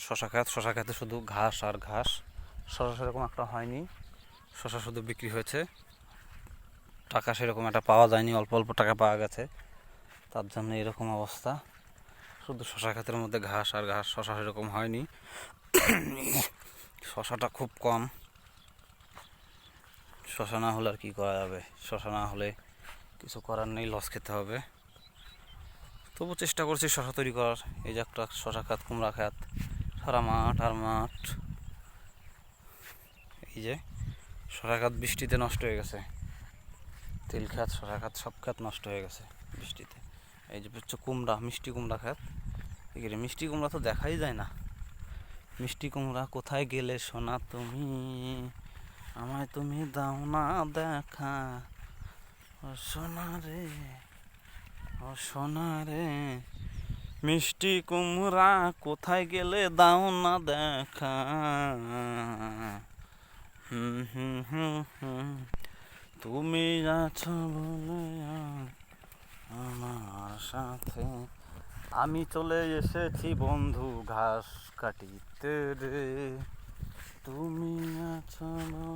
শশা খাত, শশা খাতে শুধু ঘাস আর ঘাস। শশা সেরকম একটা হয়নি, শশা শুধু বিক্রি হয়েছে, টাকা সেরকম একটা পাওয়া যায়নি, অল্প অল্প টাকা পাওয়া গেছে, তার জন্য এরকম অবস্থা। শুধু শশা খাতের মধ্যে ঘাস আর ঘাস, শশা সেরকম হয়নি, শশাটা খুব কম। শশা না হলে আর কী করা যাবে, শশা না হলে কিছু করার নেই, লস খেতে হবে। তবু চেষ্টা করছি শশা তৈরি করার। এই যে একটা শশা খাত, কুমড়া খাত, সারা মাঠ আর মাঠ। এই যে শশা খাত বৃষ্টিতে নষ্ট হয়ে গেছে, তেল খাত, শশা খাত, সব খাত নষ্ট হয়ে গেছে বৃষ্টিতে। এই যে হচ্ছে কুমড়া, মিষ্টি কুমড়া খাত, এখানে মিষ্টি কুমড়া তো দেখাই যায় না। মিষ্টি কুমড়া কোথায় গেলে সোনা তুমি, আমায় তুমি দাও না দেখা, ও সোনা রে, ও সোনা রে, মিষ্টি কুমড়া কোথায় গেলে দাও না দেখা। হুম হুম হুম হুম, তুমি আছো বলে আমার সাথে আমি চলে এসেছি বন্ধু ঘাস কাটিতে রে, তুমি আছো বলে